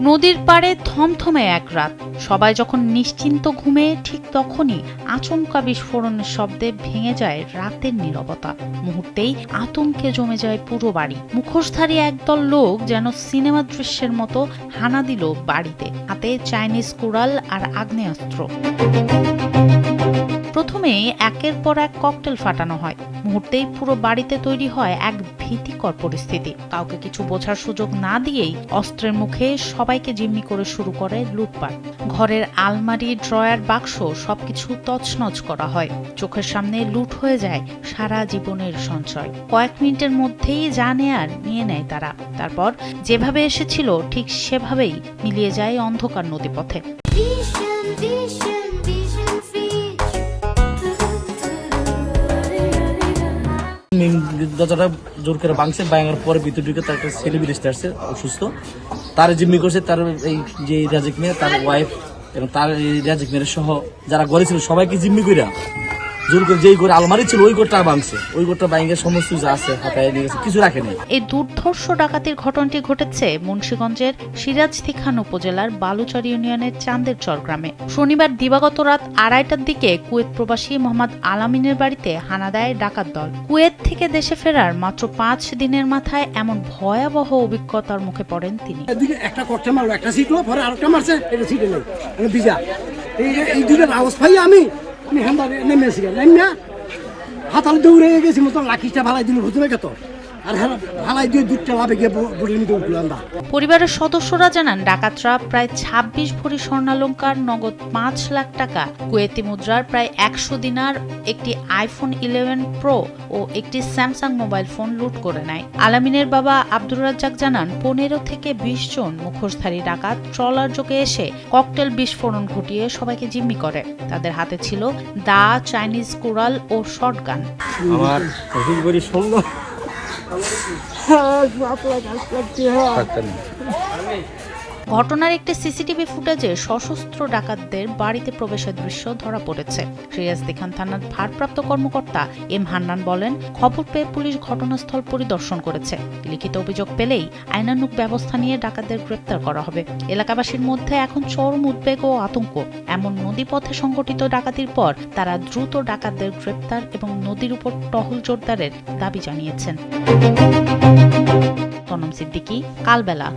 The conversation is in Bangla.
নদীর পাড়ে থমথমে এক রাত। সবাই যখন নিশ্চিন্ত ঘুমে, ঠিক তখনই আচমকা বিস্ফোরণের শব্দে ভেঙে যায় রাতের নীরবতা। মুহূর্তেই আতঙ্কে জমে যায় পুরো বাড়ি। মুখোশধারী একদল লোক যেন সিনেমা দৃশ্যের মতো হানা দিল বাড়িতে, হাতে চাইনিজ কুড়াল আর আগ্নেয়াস্ত্র। প্রথমে একের পর এক ককটেল ফাটানো হয়। মুহূর্তেই পুরো বাড়িতে তৈরি হয় এক ভীতিকর পরিস্থিতি। কাউকে কিছু বোঝার সুযোগ না দিয়েই অস্ত্রের মুখে সবাইকে জিম্মি করে শুরু করে লুটপাট। ঘরের আলমারি, ড্রয়ার, বাক্স সবকিছু তছনছ করা হয়। চোখের সামনে লুট হয়ে যায় সারা জীবনের সঞ্চয়। কয়েক মিনিটের মধ্যেই যা নেয়ার নিয়ে নেয় তারা। তারপর যেভাবে এসেছিল ঠিক সেভাবেই মিলিয়ে যায় অন্ধকার নদীপথে। দরজাটা জোর করে ভাঙছে, ভাঙার পরে ভিতর ঢুকে তার একটা ছেলে বিদেশে আসছে অসুস্থ, তার জিম্মি করছে তার এই যে রাজিক মেয়ে, তার ওয়াইফ এবং তার রাজিক মেয়ের সহ যারা ঘরে ছিল সবাইকে জিম্মি কইরা জোর করে যেই করে আলমারি ছিল ওই গোটা ভাঙছে। ওই গোটা ভাঙে সমস্ত যা আছে হাতায় নিয়ে গেছে, কিছু রাখেনি। এই দুর্ধর্ষ ডাকাতির ঘটনাটি ঘটেছে মুন্সিগঞ্জের সিরাজদিখান উপজেলার বালুচর ইউনিয়নের চান্দের চর গ্রামে। শনিবার দিবাগত রাত 2:30টার দিকে কুয়েত প্রবাসী মোহাম্মদ আলামিনের বাড়িতে হানা দেয় ডাকাত দল। কুয়েত থেকে দেশে ফেরার মাত্র 5 দিনের মাথায় এমন ভয়াবহ অভিজ্ঞতার মুখে পড়েন তিনি। একটা করতে মারলো, একটা ছিটলো, পরে আরেকটা মারছে, এটা ছিটে নেই ভিজা। এই দুইটা আওয়াজ পাই আমি নেমেছি, নেমে হাতালে দৌড়ে গেছি মতন লাখিটা ভালাই দিল হুজুরে কত আর ভালাই দিয়ে দুধটা লাভে গিয়ে বলে নিতে উঠলাম। পরিবারের সদস্যরা জানান, ডাকাতরা প্রায় 26 ভরি স্বর্ণালংকার, নগদ 5 লাখ টাকা, কুয়েতি মুদ্রার প্রায় 100 দিনার, একটি আইফোন 11 প্রো ও একটি স্যামসাং মোবাইল ফোন লুট করে নেয়। আলামিনের বাবা আব্দুর রাজ্জাক জানান, 15 থেকে 20 জন মুখোশধারী ডাকাত ট্রলার যোগে এসে ককটেল বিস্ফোরণ ঘটিয়ে সবাইকে জিম্মি করে। তাদের হাতে ছিল দা, চাইনিজ কুড়াল ও শটগান। আমার ঘটনার একটি সিসিটিভি ফুটেজে সশস্ত্র ডাকাতদের বাড়িতে প্রবেশের দৃশ্য ধরা পড়েছে। সিরাজদিখান থানার ভারপ্রাপ্ত কর্মকর্তা এম হান্নান বলেন, খবর পেয়ে পুলিশ ঘটনাস্থল পরিদর্শন করেছে। লিখিত অভিযোগ পেলেই আইনানুগ ব্যবস্থা নিয়ে ডাকাতদের গ্রেপ্তার করা হবে। এলাকাবাসীর মধ্যে এখন চরম উদ্বেগ ও আতঙ্ক। এমন নদীপথে সংঘটিত ডাকাতির পর তারা দ্রুত ডাকাতদের গ্রেপ্তার এবং নদীর উপর টহল জোরদারের দাবি জানিয়েছেন। তনম সিদ্দিকী, কালবেলা।